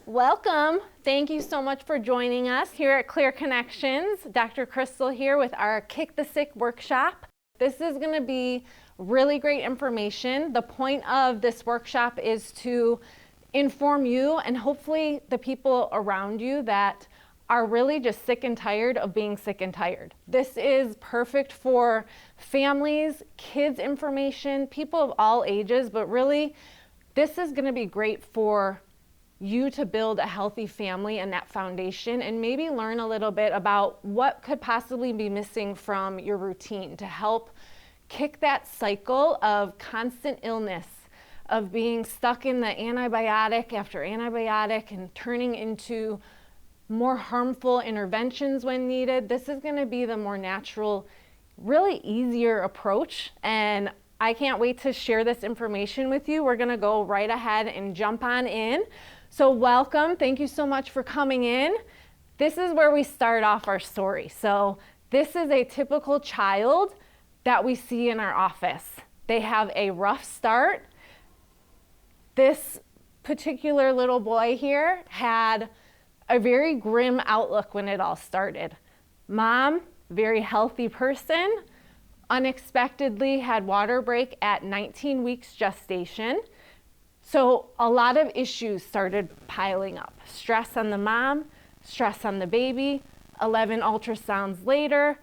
Welcome. Thank you so much for joining us here at Clear Connections. Dr. Krystal here with our Kick the Sick workshop. This is going to be really great information. The point of this workshop is to inform you and hopefully the people around you that are really just sick and tired of being sick and tired. This is perfect for families, kids information, people of all ages, but really this is going to be great for you to build a healthy family and that foundation, and maybe learn a little bit about what could possibly be missing from your routine to help kick that cycle of constant illness, of being stuck in the antibiotic after antibiotic and turning into more harmful interventions when needed. This is going to be the more natural, really easier approach, and I can't wait to share this information with you. We're going to go right ahead and jump on in. So welcome. Thank you so much for coming in. This is where we start off our story. So this is a typical child that we see in our office. They have a rough start. This particular little boy here had a very grim outlook when it all started. Mom, very healthy person, unexpectedly had water break at 19 weeks gestation. So a lot of issues started piling up. Stress on the mom, stress on the baby. 11 ultrasounds later,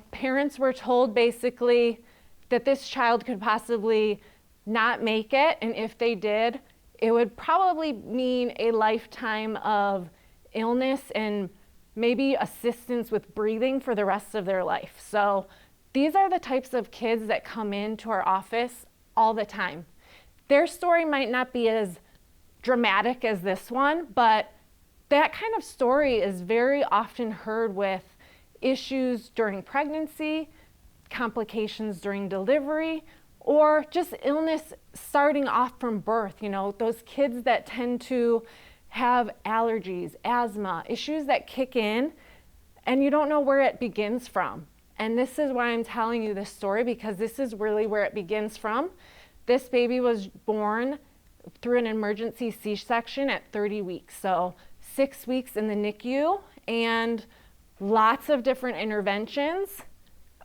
parents were told basically that this child could possibly not make it, and if they did, it would probably mean a lifetime of illness and maybe assistance with breathing for the rest of their life. So these are the types of kids that come into our office all the time. Their story might not be as dramatic as this one, but that kind of story is very often heard with issues during pregnancy, complications during delivery, or just illness starting off from birth. Those kids that tend to have allergies, asthma, issues that kick in, and you don't know where it begins from. And this is why I'm telling you this story, because this is really where it begins from. This baby was born through an emergency C-section at 30 weeks. So 6 weeks in the NICU and lots of different interventions.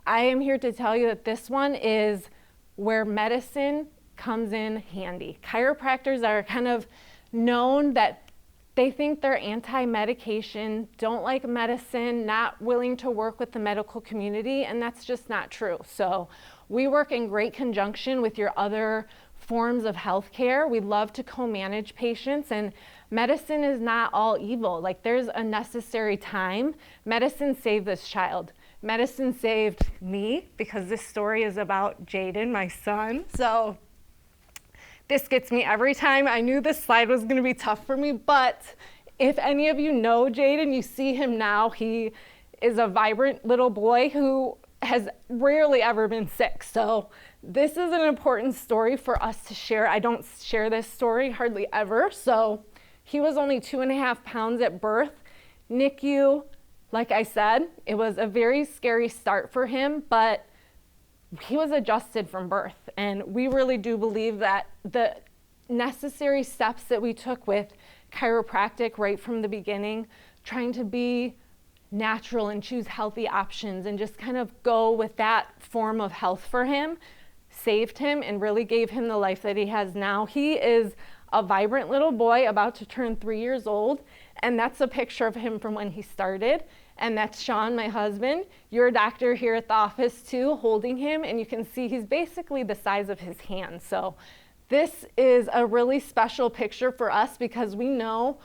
I am here to tell you that this one is where medicine comes in handy. Chiropractors are kind of known that they think they're anti-medication, don't like medicine, not willing to work with the medical community, and that's just not true. So we work in great conjunction with your other forms of healthcare. We love to co-manage patients, and medicine is not all evil. Like, there's a necessary time. Medicine saved this child. Medicine saved me, because this story is about Jaden, my son. So this gets me every time. I knew this slide was going to be tough for me, but if any of you know Jaden, you see him now. He is a vibrant little boy who has rarely ever been sick. So this is an important story for us to share. I don't share this story hardly ever. So he was only 2.5 pounds at birth. NICU, like I said, it was a very scary start for him, but he was adjusted from birth. And we really do believe that the necessary steps that we took with chiropractic right from the beginning, trying to be natural and choose healthy options and just kind of go with that form of health for him, saved him and really gave him the life that he has now. He is a vibrant little boy about to turn 3 years old, and that's a picture of him from when he started. And that's Sean, my husband. You're a doctor here at the office too, holding him, and you can see he's basically the size of his hand. So this is a really special picture for us because we know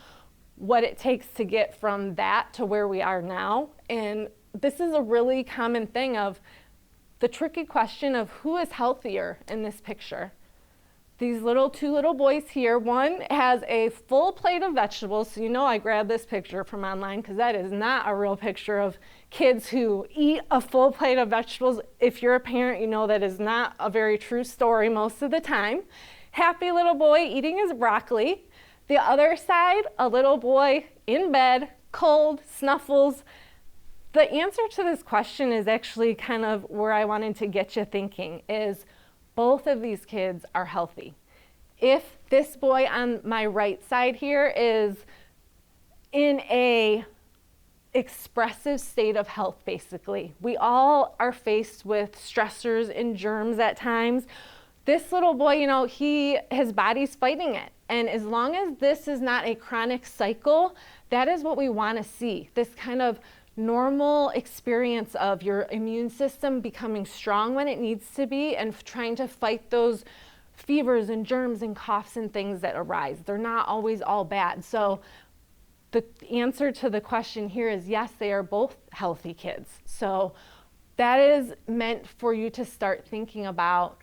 what it takes to get from that to where we are now. And this is a really common thing of the tricky question of who is healthier in this picture. These two little boys here, one has a full plate of vegetables. So I grabbed this picture from online because that is not a real picture of kids who eat a full plate of vegetables. If you're a parent, you know that is not a very true story most of the time. Happy little boy eating his broccoli. The other side, a little boy in bed, cold, snuffles. The answer to this question is actually kind of where I wanted to get you thinking, is both of these kids are healthy. If This boy on my right side here is in a expressive state of health, basically. We all are faced with stressors and germs at times. This little boy, you know, his body's fighting it. And as long as this is not a chronic cycle, that is what we want to see. This kind of normal experience of your immune system becoming strong when it needs to be and trying to fight those fevers and germs and coughs and things that arise. They're not always all bad. So the answer to the question here is yes, they are both healthy kids. So that is meant for you to start thinking about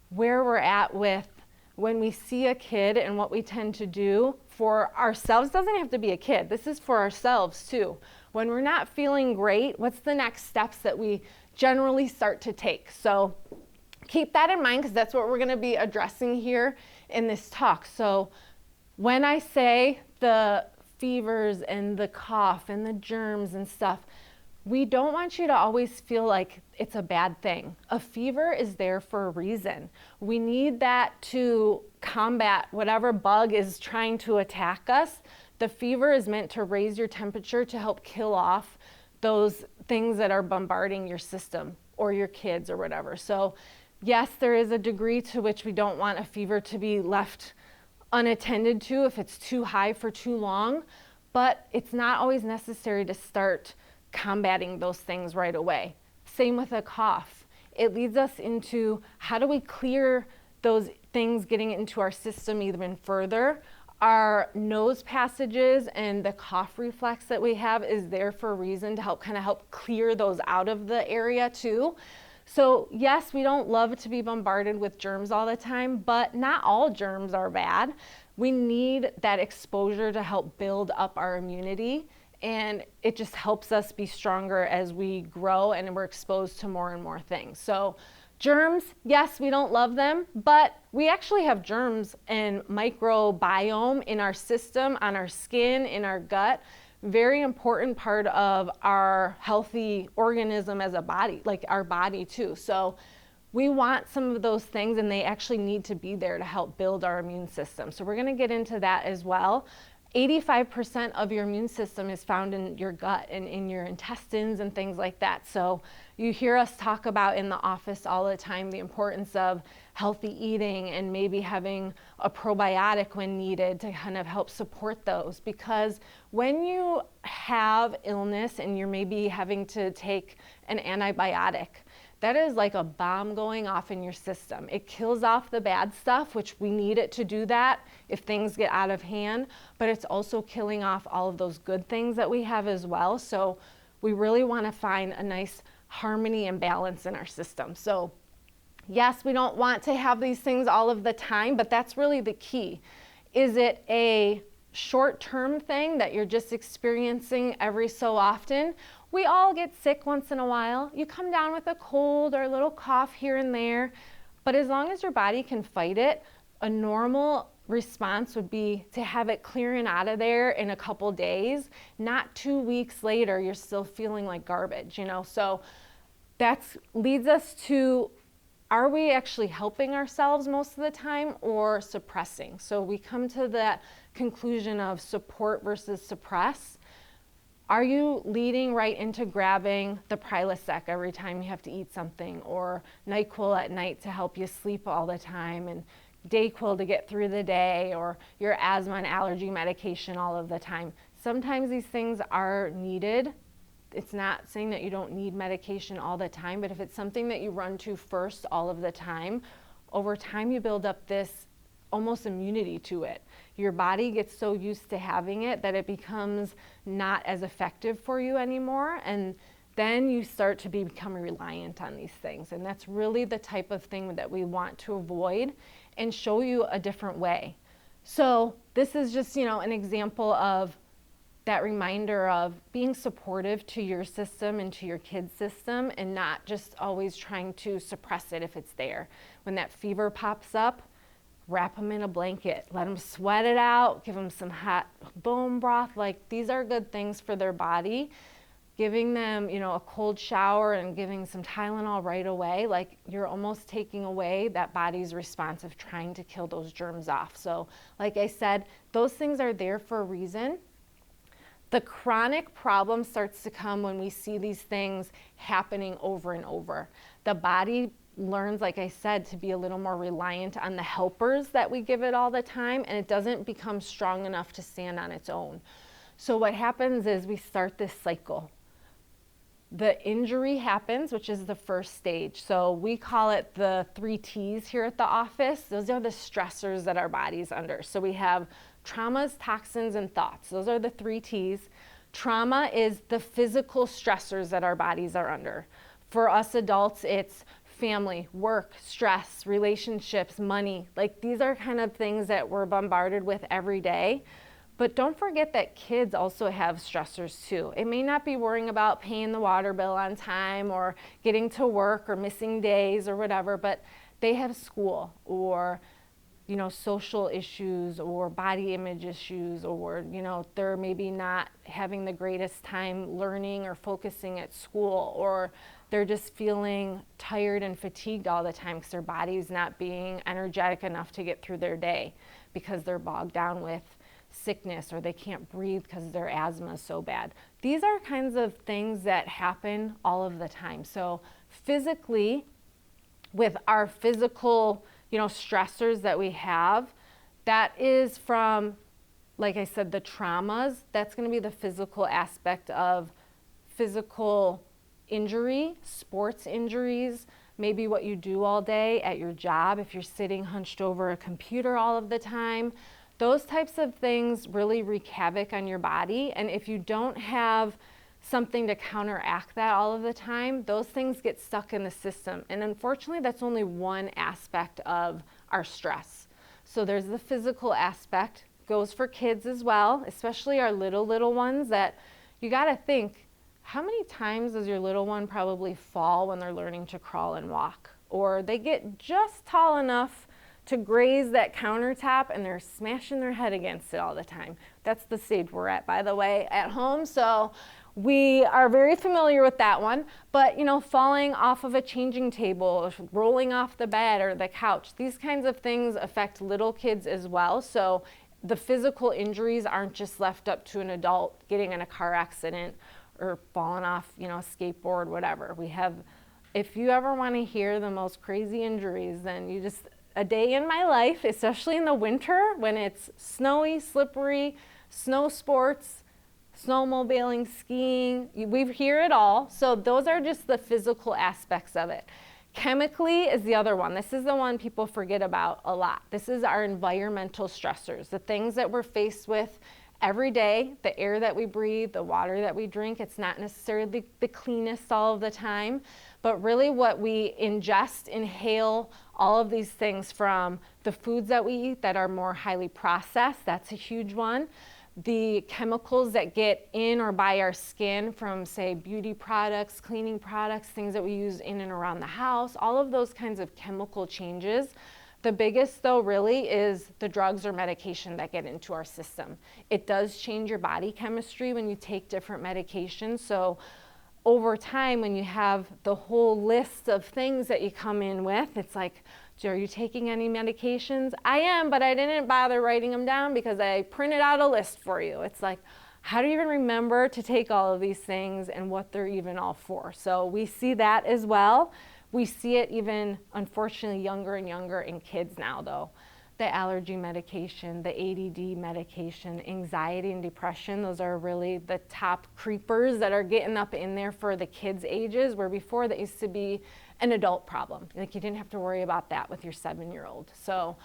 where we're at with when we see a kid, and what we tend to do for ourselves. Doesn't have to be a kid. This is for ourselves too. When we're not feeling great, what's the next steps that we generally start to take? So keep that in mind, because that's what we're going to be addressing here in this talk. So when I say the fevers and the cough and the germs and stuff, we don't want you to always feel like it's a bad thing. A fever is there for a reason. We need that to combat whatever bug is trying to attack us. The fever is meant to raise your temperature to help kill off those things that are bombarding your system or your kids or whatever. So yes, there is a degree to which we don't want a fever to be left unattended to if it's too high for too long, but it's not always necessary to start combating those things right away. Same with a cough. It leads us into how do we clear those things getting into our system even further. Our nose passages and the cough reflex that we have is there for a reason to help clear those out of the area too. So yes, we don't love to be bombarded with germs all the time, but not all germs are bad. We need that exposure to help build up our immunity, and it just helps us be stronger as we grow and we're exposed to more and more things. So germs, yes, we don't love them, but we actually have germs and microbiome in our system, on our skin, in our gut. Very important part of our healthy organism as a body, like our body too. So we want some of those things, and they actually need to be there to help build our immune system. So we're going to get into that as well. 85% of your immune system is found in your gut and in your intestines and things like that. So you hear us talk about in the office all the time the importance of healthy eating and maybe having a probiotic when needed to kind of help support those. Because when you have illness and you're maybe having to take an antibiotic, that is like a bomb going off in your system. It kills off the bad stuff, which we need it to do that if things get out of hand, but it's also killing off all of those good things that we have as well. So we really want to find a nice harmony and balance in our system. So yes, we don't want to have these things all of the time, but that's really the key. Is it a short-term thing that you're just experiencing every so often? We all get sick once in a while. You come down with a cold or a little cough here and there, but as long as your body can fight it, a normal response would be to have it clearing out of there in a couple days, not 2 weeks later you're still feeling like garbage, you know? So that leads us to, are we actually helping ourselves most of the time or suppressing? So we come to that conclusion of support versus suppress. Are you leading right into grabbing the Prilosec every time you have to eat something, or NyQuil at night to help you sleep all the time, and DayQuil to get through the day, or your asthma and allergy medication all of the time? Sometimes these things are needed. It's not saying that you don't need medication all the time, but if it's something that you run to first all of the time, over time you build up this almost immunity to it. Your body gets so used to having it that it becomes not as effective for you anymore, and then you start to become reliant on these things. And that's really the type of thing that we want to avoid and show you a different way. So this is just, you know, an example of that reminder of being supportive to your system and to your kid's system, and not just always trying to suppress it if it's there. When that fever pops up, wrap them in a blanket, let them sweat it out, give them some hot bone broth. Like, these are good things for their body. giving them, a cold shower and giving some Tylenol right away, like you're almost taking away that body's response of trying to kill those germs off. So like I said, those things are there for a reason. The chronic problem starts to come when we see these things happening over and over. The body learns, like I said, to be a little more reliant on the helpers that we give it all the time, and it doesn't become strong enough to stand on its own. So what happens is we start this cycle. The injury happens, which is the first stage. So we call it the 3 T's here at the office. Those are the stressors that our body's under. So we have traumas, toxins, and thoughts. Those are the 3 T's. Trauma is the physical stressors that our bodies are under. For us adults, it's family, work, stress, relationships, money. Like these are kind of things that we're bombarded with every day. But don't forget that kids also have stressors too. It may not be worrying about paying the water bill on time or getting to work or missing days or whatever, but they have school or, social issues or body image issues, or, they're maybe not having the greatest time learning or focusing at school, or they're just feeling tired and fatigued all the time because their body's not being energetic enough to get through their day because they're bogged down with sickness or they can't breathe because their asthma is so bad. These are kinds of things that happen all of the time. So physically, with our physical, stressors that we have, that is from, like I said, the traumas. That's going to be the physical aspect of physical injury, sports injuries, maybe what you do all day at your job if you're sitting hunched over a computer all of the time. Those types of things really wreak havoc on your body, and if you don't have something to counteract that all of the time, those things get stuck in the system. And unfortunately, that's only one aspect of our stress. So there's the physical aspect, goes for kids as well, especially our little ones, that you gotta think, how many times does your little one probably fall when they're learning to crawl and walk? Or they get just tall enough to graze that countertop and they're smashing their head against it all the time. That's the stage we're at, by the way, at home. So we are very familiar with that one. But, falling off of a changing table, rolling off the bed or the couch, these kinds of things affect little kids as well. So the physical injuries aren't just left up to an adult getting in a car accident or falling off, a skateboard, whatever. We have, if you ever want to hear the most crazy injuries, then a day in my life, especially in the winter when it's snowy, slippery, snow sports, snowmobiling, skiing, we hear it all. So those are just the physical aspects of it. Chemically is the other one. This is the one people forget about a lot. This is our environmental stressors, the things that we're faced with every day, the air that we breathe, the water that we drink. It's not necessarily the cleanest all of the time, but really what we ingest, inhale, all of these things from the foods that we eat that are more highly processed, that's a huge one. The chemicals that get in or by our skin from, say, beauty products, cleaning products, things that we use in and around the house, all of those kinds of chemical changes. The biggest, though, really is the drugs or medication that get into our system. It does change your body chemistry when you take different medications. So over time, when you have the whole list of things that you come in with, it's like, are you taking any medications? I am, but I didn't bother writing them down because I printed out a list for you. It's like, how do you even remember to take all of these things and what they're even all for? So we see that as well. We see it even, unfortunately, younger and younger in kids now, though. The allergy medication, the ADD medication, anxiety and depression, those are really the top creepers that are getting up in there for the kids' ages, where before that used to be an adult problem. Like you didn't have to worry about that with your 7-year-old. So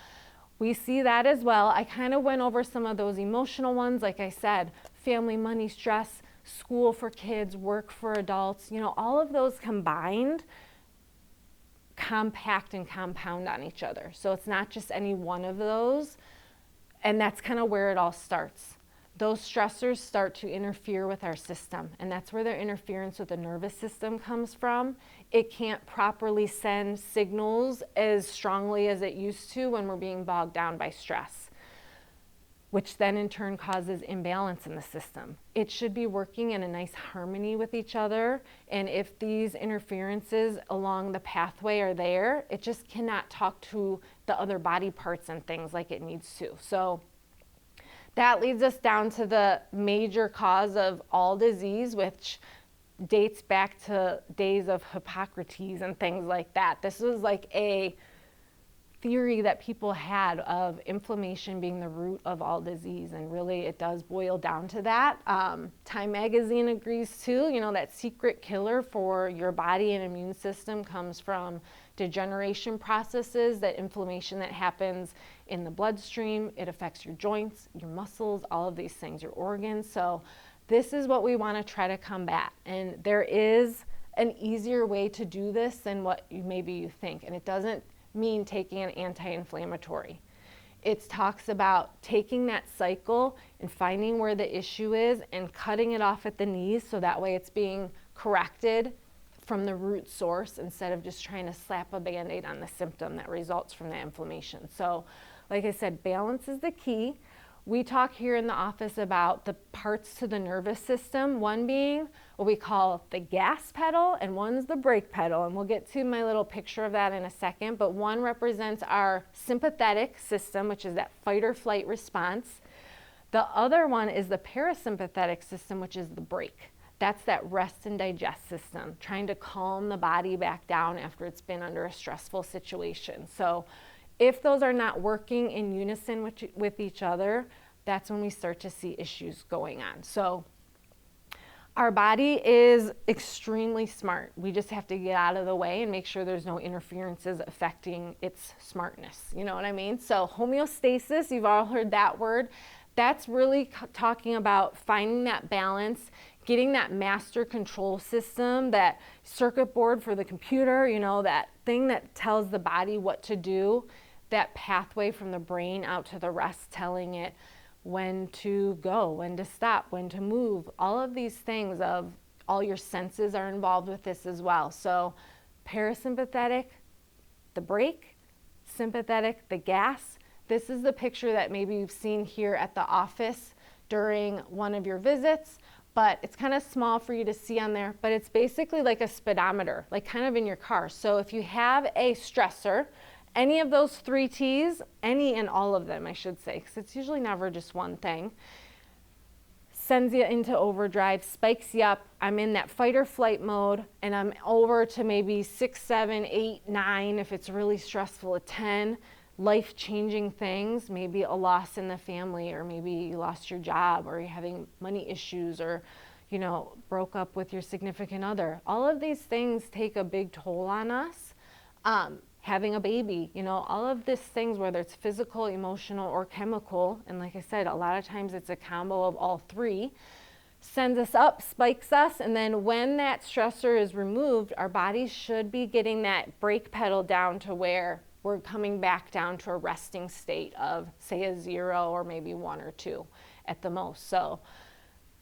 we see that as well. I kind of went over some of those emotional ones, like I said, family, money, stress, school for kids, work for adults, all of those combined compact and compound on each other. So it's not just any one of those, and that's kind of where it all starts. Those stressors start to interfere with our system, and that's where the interference with the nervous system comes from. It can't properly send signals as strongly as it used to when we're being bogged down by stress. which then in turn causes imbalance in the system. It should be working in a nice harmony with each other, and if these interferences along the pathway are there, it just cannot talk to the other body parts and things like it needs to. So that leads us down to the major cause of all disease, which dates back to days of Hippocrates and things like that. This was like a theory that people had of inflammation being the root of all disease, and really it does boil down to that. Time magazine agrees too, you know, that secret killer for your body and immune system comes from degeneration processes, that inflammation that happens in the bloodstream. It affects your joints, your muscles, all of these things, your organs. So this is what we want to try to combat, and there is an easier way to do this than what maybe you think, and it doesn't mean taking an anti-inflammatory. It talks about taking that cycle and finding where the issue is and cutting it off at the knees, so that way it's being corrected from the root source instead of just trying to slap a band-aid on the symptom that results from the inflammation. So like I said, balance is the key. We talk here in the office about the parts to the nervous system, one being what we call the gas pedal and one's the brake pedal. And we'll get to my little picture of that in a second, but one represents our sympathetic system, which is that fight or flight response. The other one is the parasympathetic system, which is the brake. That's that rest and digest system, trying to calm the body back down after it's been under a stressful situation. So if those are not working in unison with each other, that's when we start to see issues going on. So our body is extremely smart. We just have to get out of the way and make sure there's no interferences affecting its smartness. You know what I mean? So homeostasis, you've all heard that word. That's really talking about finding that balance, getting that master control system, that circuit board for the computer, you know, that thing that tells the body what to do, that pathway from the brain out to the rest, telling it when to go, when to stop, when to move. All of these things, of all your senses are involved with this as well. So parasympathetic, the brake, sympathetic, the gas. This is the picture that maybe you've seen here at the office during one of your visits, but it's kind of small for you to see on there, but it's basically like a speedometer, like kind of in your car. So if you have a stressor, any of those three T's, any and all of them, I should say, because it's usually never just one thing, sends you into overdrive, spikes you up. I'm in that fight or flight mode, and I'm over to maybe 6, 7, 8, 9, if it's really stressful, a 10, life-changing things, maybe a loss in the family, or maybe you lost your job, or you're having money issues, or you know, broke up with your significant other. All of these things take a big toll on us. Having a baby, you know, all of these things, whether it's physical, emotional, or chemical, and like I said, a lot of times it's a combo of all three, sends us up, spikes us, and then when that stressor is removed, our bodies should be getting that brake pedal down to where we're coming back down to a resting state of, say, a 0 or maybe 1 or 2 at the most. So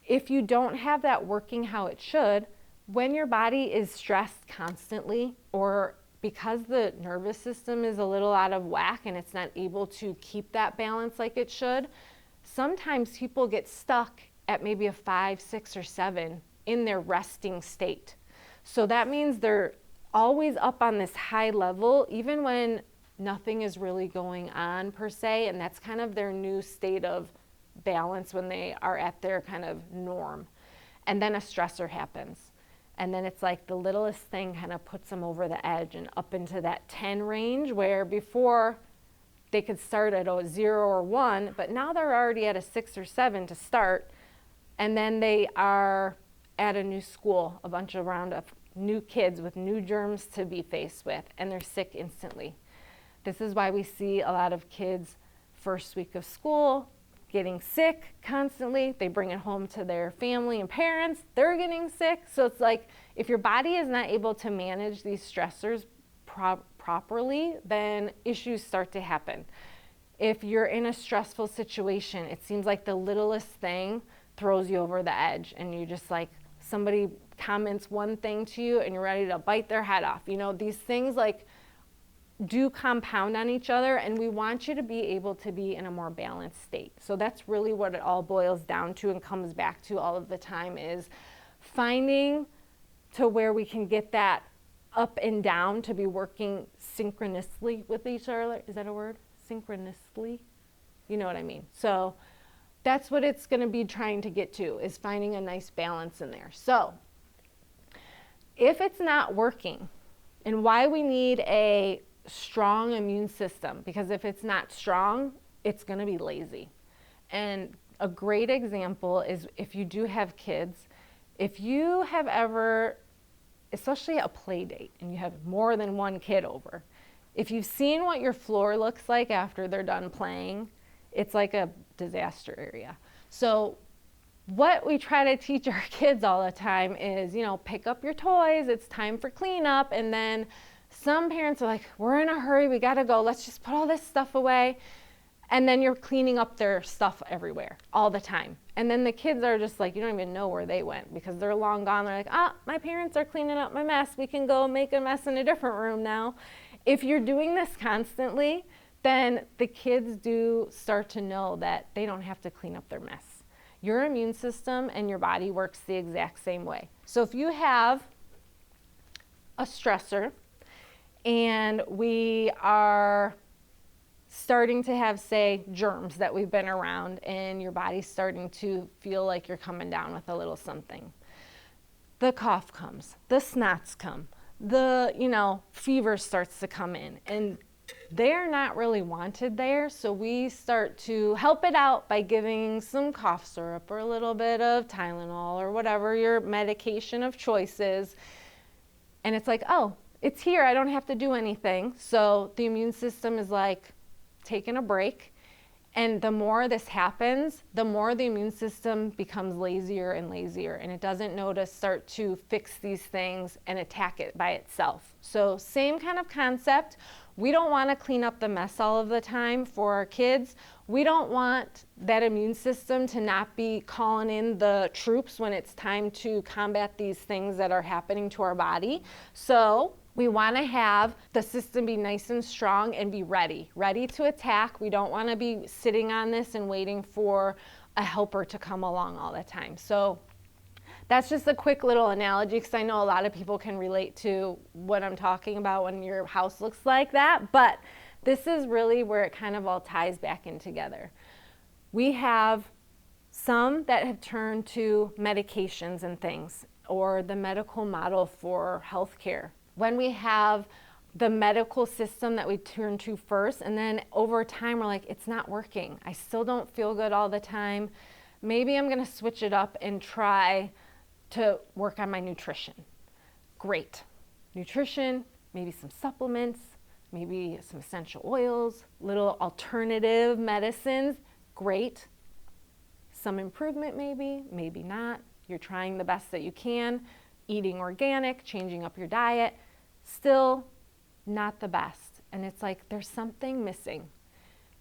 if you don't have that working how it should, when your body is stressed constantly, or because the nervous system is a little out of whack and it's not able to keep that balance like it should, sometimes people get stuck at maybe a 5, 6, or 7 in their resting state. So that means they're always up on this high level, even when nothing is really going on per se, and that's kind of their new state of balance when they are at their kind of norm. And then a stressor happens. And then it's like the littlest thing kind of puts them over the edge and up into that 10 range, where before they could start at a 0 or 1, but now they're already at a 6 or 7 to start. And then they are at a new school, a bunch around of new kids with new germs to be faced with, and they're sick instantly. This is why we see a lot of kids first week of school getting sick constantly. They bring it home to their family and parents, they're getting sick. So it's like, if your body is not able to manage these stressors properly, then issues start to happen. If you're in a stressful situation, it seems like the littlest thing throws you over the edge, and you just like, somebody comments one thing to you and you're ready to bite their head off. You know, these things like do compound on each other, and we want you to be able to be in a more balanced state. So that's really what it all boils down to and comes back to all of the time, is finding to where we can get that up and down to be working synchronously with each other. Is that a word? Synchronously? You know what I mean. So that's what it's going to be trying to get to, is finding a nice balance in there. So if it's not working, and why we need a strong immune system, because if it's not strong, it's going to be lazy. And a great example is if you do have kids, if you have ever, especially a play date, and you have more than one kid over, if you've seen what your floor looks like after they're done playing, it's like a disaster area. So what we try to teach our kids all the time is, you know, pick up your toys, it's time for cleanup. And then some parents are like, we're in a hurry, we gotta go, let's just put all this stuff away. And then you're cleaning up their stuff everywhere all the time. And then the kids are just like, you don't even know where they went because they're long gone. They're like, my parents are cleaning up my mess, we can go make a mess in a different room now. If you're doing this constantly, then the kids do start to know that they don't have to clean up their mess. Your immune system and your body works the exact same way. So if you have a stressor and we are starting to have, say, germs that we've been around, and your body's starting to feel like you're coming down with a little something, the cough comes, the snots come, the fever starts to come in, and they're not really wanted there. So we start to help it out by giving some cough syrup or a little bit of Tylenol or whatever your medication of choice is. And it's like, oh, it's here, I don't have to do anything. So the immune system is like taking a break. And the more this happens, the more the immune system becomes lazier and lazier, and it doesn't know to start to fix these things and attack it by itself. So same kind of concept. We don't want to clean up the mess all of the time for our kids. We don't want that immune system to not be calling in the troops when it's time to combat these things that are happening to our body. So we want to have the system be nice and strong and be ready to attack. We don't want to be sitting on this and waiting for a helper to come along all the time. So that's just a quick little analogy, because I know a lot of people can relate to what I'm talking about when your house looks like that, but this is really where it kind of all ties back in together. We have some that have turned to medications and things, or the medical model for healthcare. When we have the medical system that we turn to first, and then over time we're like, it's not working. I still don't feel good all the time. Maybe I'm gonna switch it up and try to work on my nutrition. Great. Nutrition, maybe some supplements, maybe some essential oils, little alternative medicines. Great. Some improvement maybe, maybe not. You're trying the best that you can, eating organic, changing up your diet. Still not the best. And it's like, there's something missing.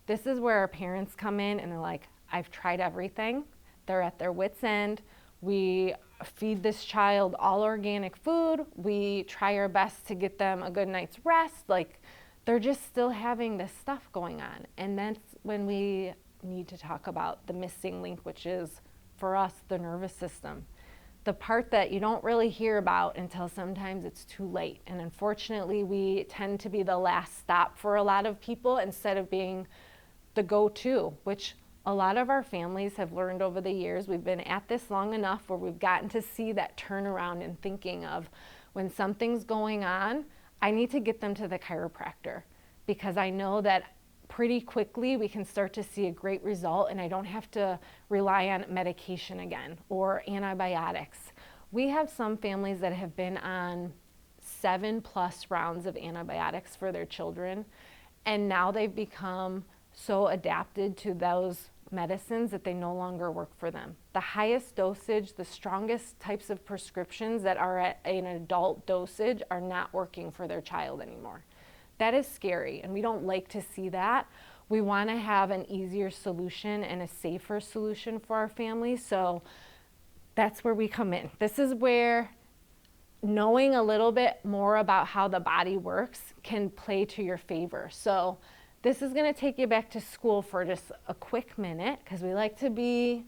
This is where our parents come in and they're like, I've tried everything. They're at their wits' end. We feed this child all organic food. We try our best to get them a good night's rest. Like, they're just still having this stuff going on. And that's when we need to talk about the missing link, which is, for us, the nervous system. The part that you don't really hear about until sometimes it's too late. And unfortunately, we tend to be the last stop for a lot of people instead of being the go-to, which a lot of our families have learned over the years. We've been at this long enough where we've gotten to see that turnaround in thinking of, when something's going on, I need to get them to the chiropractor, because I know that pretty quickly we can start to see a great result, and I don't have to rely on medication again or antibiotics. We have some families that have been on 7+ rounds of antibiotics for their children, and now they've become so adapted to those medicines that they no longer work for them. The highest dosage, the strongest types of prescriptions that are at an adult dosage are not working for their child anymore. That is scary, and we don't like to see that. We want to have an easier solution and a safer solution for our families, so that's where we come in. This is where knowing a little bit more about how the body works can play to your favor. So this is going to take you back to school for just a quick minute, because we like to be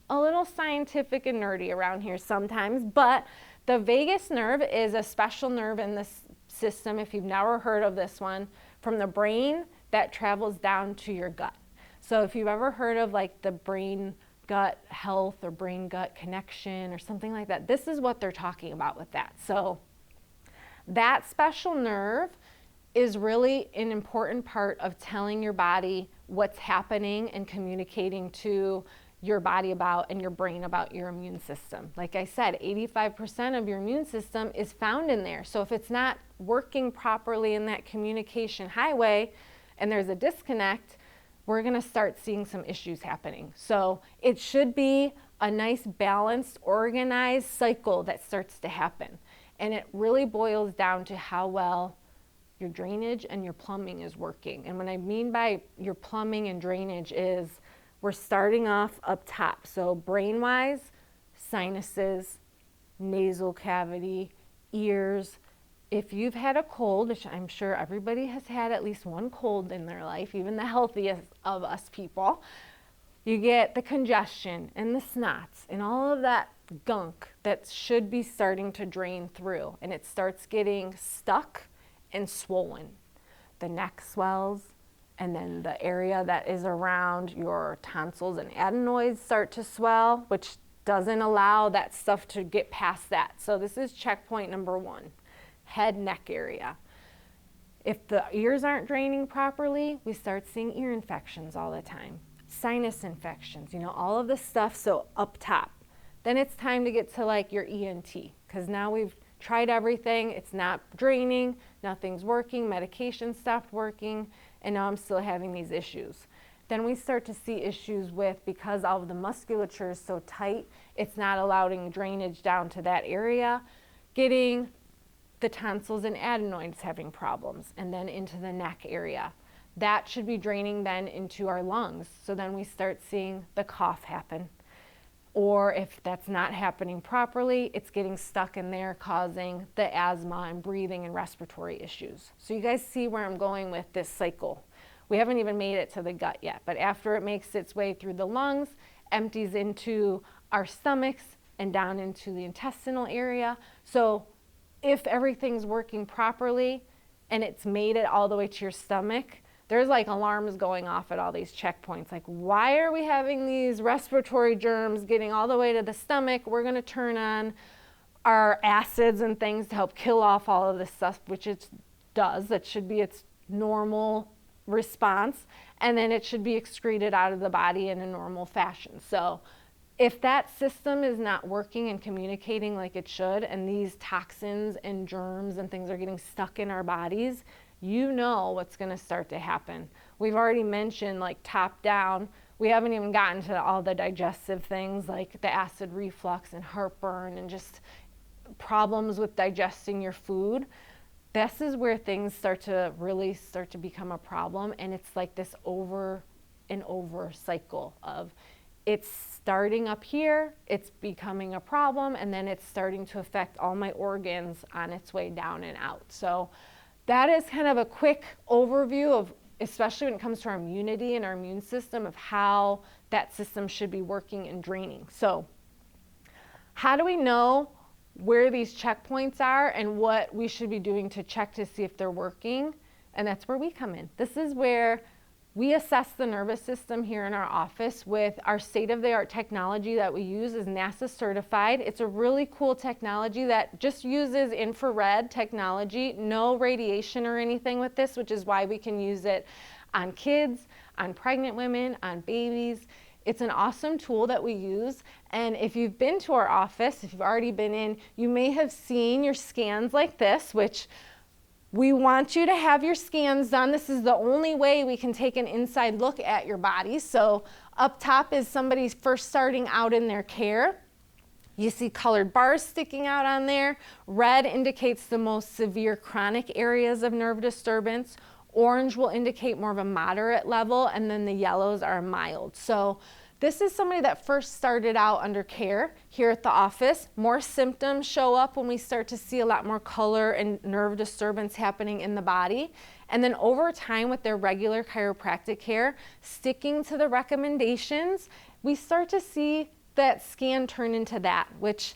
a little scientific and nerdy around here sometimes. But the vagus nerve is a special nerve in this system, if you've never heard of this one, from the brain that travels down to your gut. So if you've ever heard of like the brain gut health or brain gut connection or something like that, this is what they're talking about with that. So that special nerve is really an important part of telling your body what's happening and communicating to your body about and your brain about your immune system. Like I said, 85% of your immune system is found in there. So if it's not working properly in that communication highway and there's a disconnect, we're going to start seeing some issues happening. So it should be a nice, balanced, organized cycle that starts to happen. And it really boils down to how well your drainage and your plumbing is working. And what I mean by your plumbing and drainage is we're starting off up top. So brain-wise, sinuses, nasal cavity, ears. If you've had a cold, which I'm sure everybody has had at least one cold in their life, even the healthiest of us people, you get the congestion and the snots and all of that gunk that should be starting to drain through, and it starts getting stuck and swollen. The neck swells, and then the area that is around your tonsils and adenoids start to swell, which doesn't allow that stuff to get past that. So this is checkpoint number one. Head, neck area. If the ears aren't draining properly, we start seeing ear infections all the time. Sinus infections, all of this stuff, so up top. Then it's time to get to like your ENT, because now we've tried everything, it's not draining, nothing's working, medication stopped working, and now I'm still having these issues. Then we start to see issues with, because all of the musculature is so tight, it's not allowing drainage down to that area, getting the tonsils and adenoids having problems, and then into the neck area. That should be draining then into our lungs. So then we start seeing the cough happen. Or if that's not happening properly, it's getting stuck in there, causing the asthma and breathing and respiratory issues. So you guys see where I'm going with this cycle. We haven't even made it to the gut yet, but after it makes its way through the lungs, empties into our stomachs and down into the intestinal area. So if everything's working properly and it's made it all the way to your stomach, there's like alarms going off at all these checkpoints. Like, why are we having these respiratory germs getting all the way to the stomach? We're going to turn on our acids and things to help kill off all of this stuff, which it does. That should be its normal response. And then it should be excreted out of the body in a normal fashion. So if that system is not working and communicating like it should, and these toxins and germs and things are getting stuck in our bodies, you know what's going to start to happen. We've already mentioned like top down. We haven't even gotten to all the digestive things like the acid reflux and heartburn and just problems with digesting your food. This is where things start to really start to become a problem, and it's like this over and over cycle of it's starting up here, it's becoming a problem, and then it's starting to affect all my organs on its way down and out. So that is kind of a quick overview of, especially when it comes to our immunity and our immune system, of how that system should be working and draining. So how do we know where these checkpoints are and what we should be doing to check to see if they're working? And that's where we come in. This is where we assess the nervous system here in our office with our state-of-the-art technology that we use is NASA certified. It's a really cool technology that just uses infrared technology, no radiation or anything with this, which is why we can use it on kids, on pregnant women, on babies. It's an awesome tool that we use. And if you've been to our office, if you've already been in, you may have seen your scans like this, which we want you to have your scans done. This is the only way we can take an inside look at your body. So up top is somebody first starting out in their care. You see colored bars sticking out on there. Red indicates the most severe chronic areas of nerve disturbance. Orange will indicate more of a moderate level, and then the yellows are mild. So This is somebody that first started out under care here at the office. More symptoms show up when we start to see a lot more color and nerve disturbance happening in the body. And then over time with their regular chiropractic care, sticking to the recommendations, we start to see that scan turn into that, which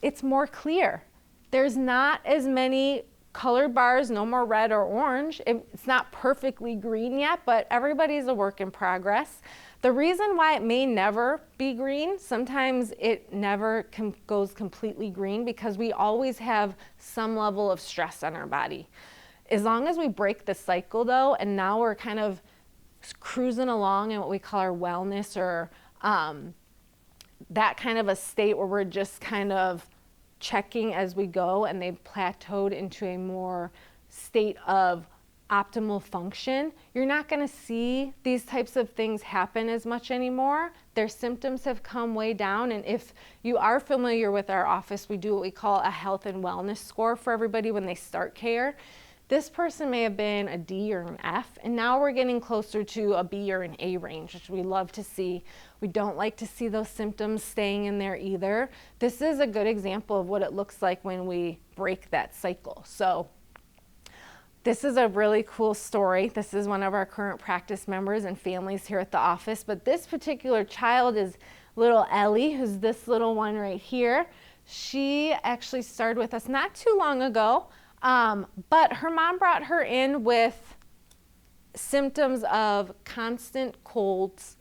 it's more clear. There's not as many colored bars, no more red or orange. It's not perfectly green yet, but everybody's a work in progress. The reason why it may never be green, sometimes it never goes completely green, because we always have some level of stress on our body. As long as we break the cycle though, and now we're kind of cruising along in what we call our wellness, or that kind of a state where we're just kind of checking as we go, and they've plateaued into a more state of optimal function, you're not going to see these types of things happen as much anymore. Their symptoms have come way down, and if you are familiar with our office, we do what we call a health and wellness score for everybody when they start care. This person may have been a D or an F, and now we're getting closer to a B or an A range, which we love to see. We don't like to see those symptoms staying in there either. This is a good example of what it looks like when we break that cycle. So this is a really cool story. This is one of our current practice members and families here at the office, but this particular child is little Ellie, who's this little one right here. She actually started with us not too long ago, but her mom brought her in with symptoms of constant colds,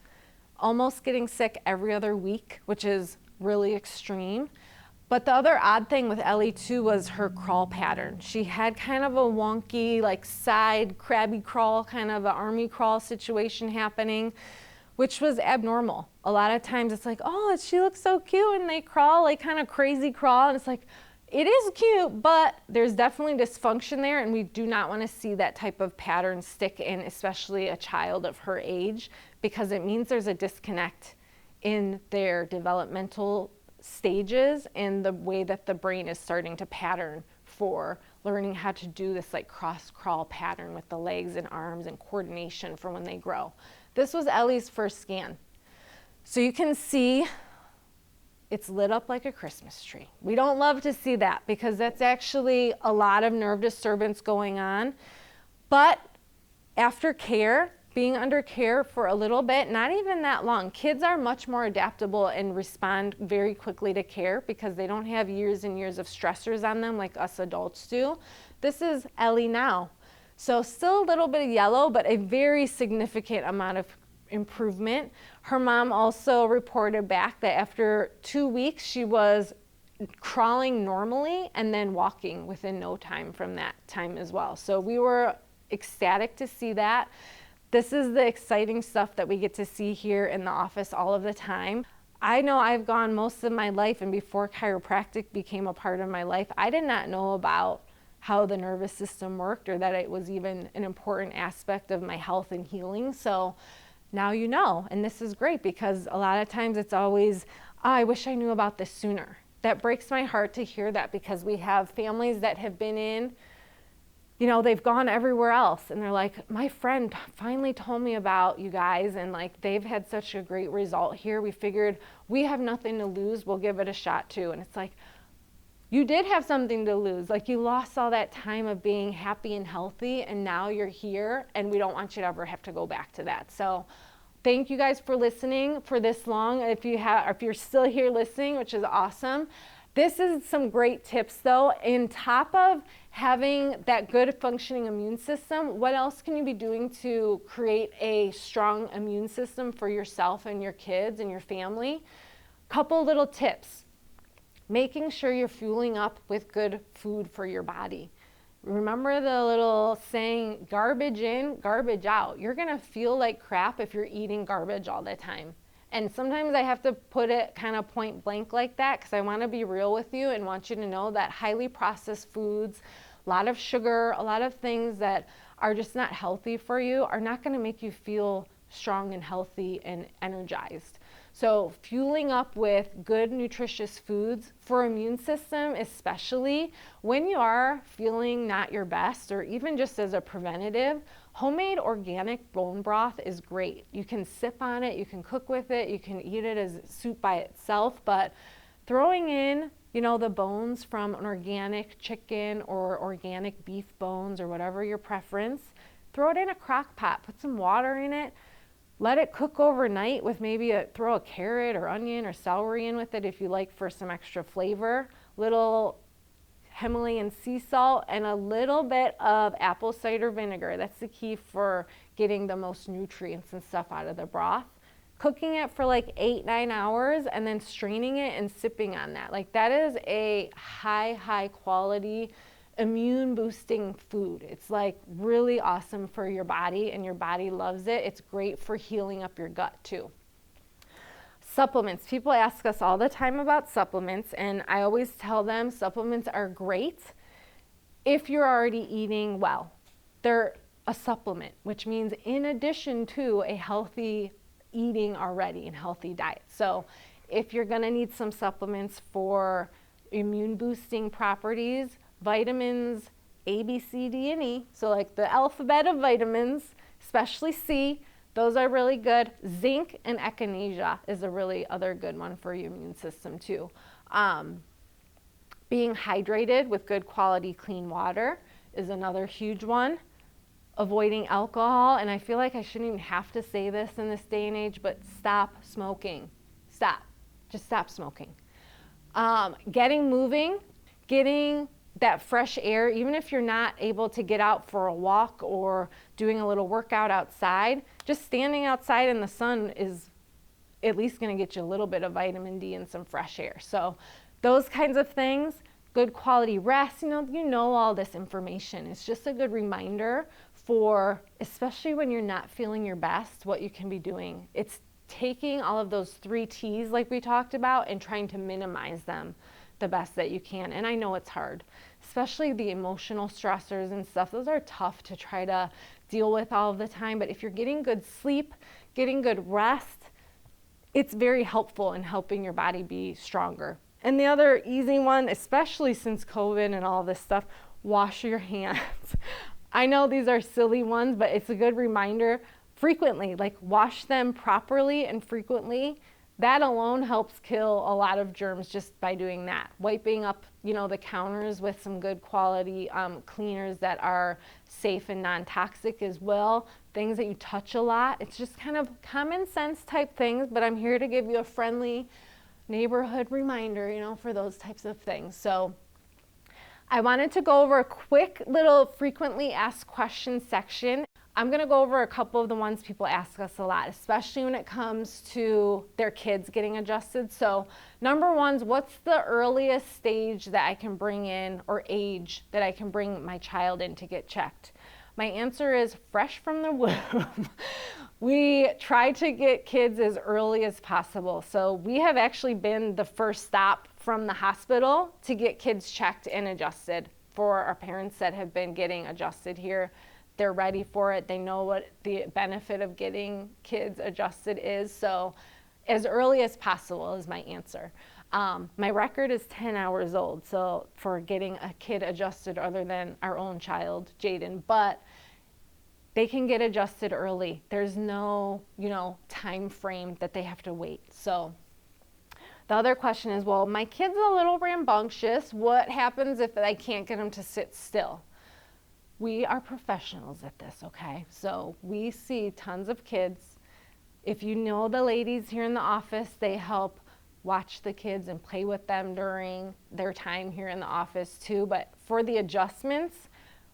almost getting sick every other week, which is really extreme. But the other odd thing with Ellie too was her crawl pattern. She had kind of a wonky, like side crabby crawl, kind of an army crawl situation happening, which was abnormal. A lot of times it's like, oh, she looks so cute, and they crawl like kind of crazy crawl, and it's like, it is cute, but there's definitely dysfunction there, and we do not want to see that type of pattern stick in, especially a child of her age, because it means there's a disconnect in their developmental stages and the way that the brain is starting to pattern for learning how to do this like cross crawl pattern with the legs and arms and coordination for when they grow. This was Ellie's first scan. So you can see it's lit up like a Christmas tree. We don't love to see that, because that's actually a lot of nerve disturbance going on. But after care, being under care for a little bit, not even that long, kids are much more adaptable and respond very quickly to care because they don't have years and years of stressors on them like us adults do. This is Ellie now. So still a little bit of yellow, but a very significant amount of improvement. Her mom also reported back that after 2 weeks, she was crawling normally and then walking within no time from that time as well. So we were ecstatic to see that. This is the exciting stuff that we get to see here in the office all of the time. I know I've gone most of my life, and before chiropractic became a part of my life, I did not know about how the nervous system worked, or that it was even an important aspect of my health and healing. So now you know, and this is great, because a lot of times it's always, oh, I wish I knew about this sooner. That breaks my heart to hear that, because we have families that have been in, you know, they've gone everywhere else, and they're like, my friend finally told me about you guys, and like they've had such a great result here. We figured we have nothing to lose, we'll give it a shot too. And it's like, you did have something to lose. Like, you lost all that time of being happy and healthy, and now you're here, and we don't want you to ever have to go back to that. So thank you guys for listening for this long. If you're still here listening, which is awesome. This is some great tips though. On top of having that good functioning immune system, what else can you be doing to create a strong immune system for yourself and your kids and your family? Couple little tips. Making sure you're fueling up with good food for your body. Remember the little saying, garbage in, garbage out. You're gonna feel like crap if you're eating garbage all the time. And sometimes I have to put it kind of point blank like that, because I want to be real with you and want you to know that highly processed foods, a lot of sugar, a lot of things that are just not healthy for you are not going to make you feel strong and healthy and energized. So fueling up with good nutritious foods for immune system, especially when you are feeling not your best, or even just as a preventative, Homemade organic bone broth is great. You can sip on it, you can cook with it, you can eat it as soup by itself, but throwing in, the bones from an organic chicken or organic beef bones or whatever your preference, throw it in a crock pot, put some water in it, let it cook overnight with maybe throw a carrot or onion or celery in with it if you like for some extra flavor, little Himalayan sea salt, and a little bit of apple cider vinegar. That's the key for getting the most nutrients and stuff out of the broth. Cooking it for like 8-9 hours and then straining it and sipping on that. Like that is a high quality immune boosting food. It's like really awesome for your body and your body loves it. It's great for healing up your gut too. Supplements. People ask us all the time about supplements, and I always tell them supplements are great if you're already eating well. They're a supplement, which means in addition to a healthy eating already and healthy diet. So if you're going to need some supplements for immune boosting properties, vitamins A, B, C, D, and E, so like the alphabet of vitamins, especially C, those are really good. Zinc and echinacea is a really other good one for your immune system too. Being hydrated with good quality clean water is another huge one. Avoiding alcohol, and I feel like I shouldn't even have to say this in this day and age, but stop smoking. Stop. Just stop smoking. Getting moving, getting that fresh air, even if you're not able to get out for a walk or doing a little workout outside, just standing outside in the sun is at least going to get you a little bit of vitamin D and some fresh air. So those kinds of things, good quality rest, you know all this information. It's just a good reminder for, especially when you're not feeling your best, what you can be doing. It's taking all of those 3 T's like we talked about and trying to minimize them the best that you can. And I know it's hard, especially the emotional stressors and stuff. Those are tough to try to deal with all of the time. But if you're getting good sleep, getting good rest, it's very helpful in helping your body be stronger. And the other easy one, especially since COVID and all this stuff, wash your hands. I know these are silly ones, but it's a good reminder frequently, like wash them properly and frequently. That alone helps kill a lot of germs just by doing that. Wiping up, the counters with some good quality cleaners that are safe and non-toxic as well. Things that you touch a lot. It's just kind of common sense type things, but I'm here to give you a friendly neighborhood reminder, for those types of things. So I wanted to go over a quick little frequently asked questions section. I'm going to go over a couple of the ones people ask us a lot, especially when it comes to their kids getting adjusted. So number one is, what's the earliest stage that I can bring in, or age that I can bring my child in to get checked? My answer is fresh from the womb. We try to get kids as early as possible. So we have actually been the first stop from the hospital to get kids checked and adjusted for our parents that have been getting adjusted here. They're ready for it. They know what the benefit of getting kids adjusted is. So as early as possible is my answer. My record is 10 hours old, so for getting a kid adjusted other than our own child, Jaden, but they can get adjusted early. There's no, time frame that they have to wait. So the other question is, well, my kid's a little rambunctious. What happens if I can't get him to sit still? We are professionals at this, okay? So we see tons of kids. If you know the ladies here in the office, they help watch the kids and play with them during their time here in the office too. But for the adjustments,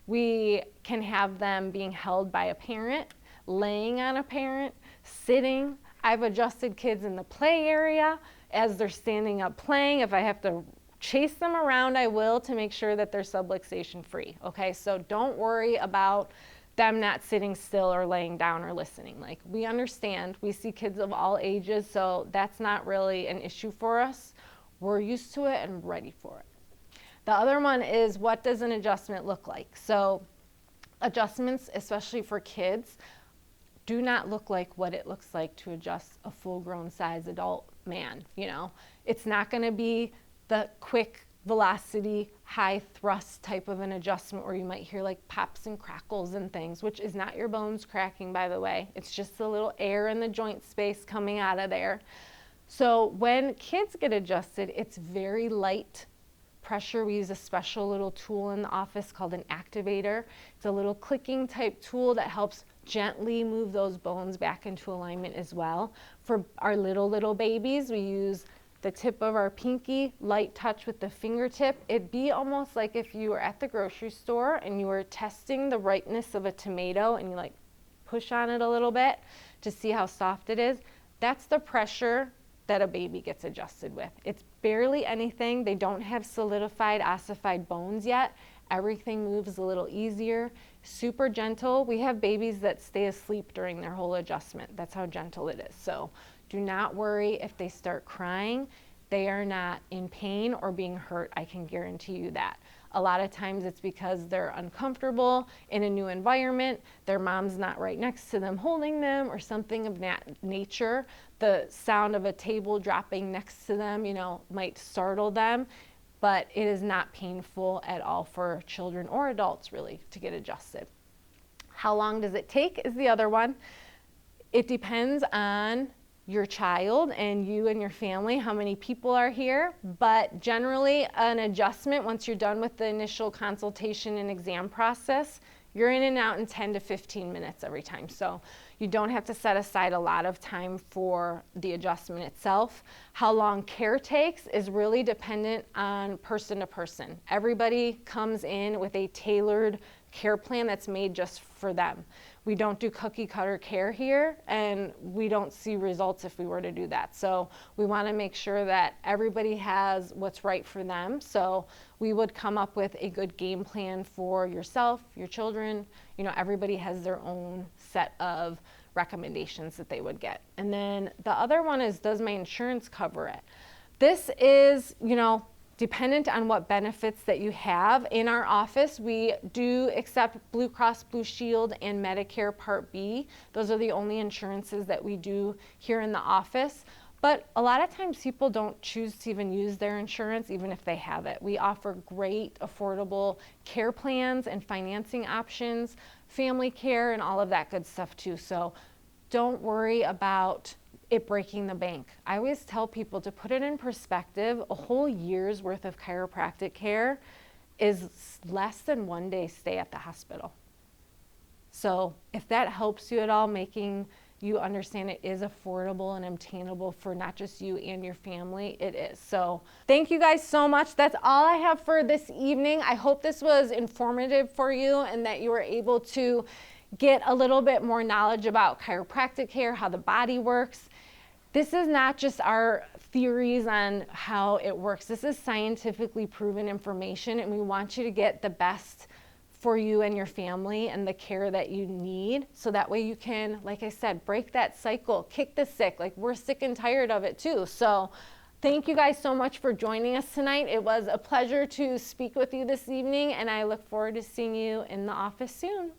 we can have them being held by a parent, laying on a parent, sitting. I've adjusted kids in the play area as they're standing up playing. If I have to chase them around, I will, to make sure that they're subluxation free. Okay, so don't worry about them not sitting still or laying down or listening. Like, we understand, we see kids of all ages, so that's not really an issue for us. We're used to it and ready for it. The other one is, what does an adjustment look like? So adjustments, especially for kids, do not look like what it looks like to adjust a full-grown size adult man. It's not going to be the quick velocity, high thrust type of an adjustment where you might hear like pops and crackles and things, which is not your bones cracking, by the way. It's just a little air in the joint space coming out of there. So when kids get adjusted, it's very light pressure. We use a special little tool in the office called an activator. It's a little clicking type tool that helps gently move those bones back into alignment as well. For our little babies, we use the tip of our pinky, light touch with the fingertip. It'd be almost like if you were at the grocery store and you were testing the ripeness of a tomato and you like push on it a little bit to see how soft it is. That's the pressure that a baby gets adjusted with. It's barely anything. They don't have solidified, ossified bones yet. Everything moves a little easier, super gentle. We have babies that stay asleep during their whole adjustment. That's how gentle it is. So do not worry if they start crying. They are not in pain or being hurt. I can guarantee you that. A lot of times it's because they're uncomfortable in a new environment. Their mom's not right next to them holding them or something of that nature. The sound of a table dropping next to them, might startle them, but it is not painful at all for children or adults really to get adjusted. How long does it take is the other one. It depends on your child and you and your family, how many people are here, but generally an adjustment, once you're done with the initial consultation and exam process, you're in and out in 10 to 15 minutes every time. So you don't have to set aside a lot of time for the adjustment itself. How long care takes is really dependent on person to person. Everybody comes in with a tailored care plan that's made just for them. We don't do cookie cutter care here, and we don't see results if we were to do that. So we want to make sure that everybody has what's right for them. So we would come up with a good game plan for yourself, your children. Everybody has their own set of recommendations that they would get. And then the other one is, does my insurance cover it? This is, dependent on what benefits that you have. In our office, we do accept Blue Cross Blue Shield and Medicare Part B. Those are the only insurances that we do here in the office. But a lot of times people don't choose to even use their insurance, even if they have it. We offer great, affordable care plans and financing options, family care, and all of that good stuff too. So don't worry about it breaking the bank. I always tell people to put it in perspective. A whole year's worth of chiropractic care is less than 1 day stay at the hospital. So if that helps you at all, making you understand it is affordable and obtainable for not just you and your family, it is. So thank you guys so much. That's all I have for this evening. I hope this was informative for you and that you were able to get a little bit more knowledge about chiropractic care, how the body works. This is not just our theories on how it works. This is scientifically proven information, and we want you to get the best for you and your family and the care that you need. So that way you can, like I said, break that cycle, kick the sick. Like, we're sick and tired of it too. So thank you guys so much for joining us tonight. It was a pleasure to speak with you this evening, and I look forward to seeing you in the office soon.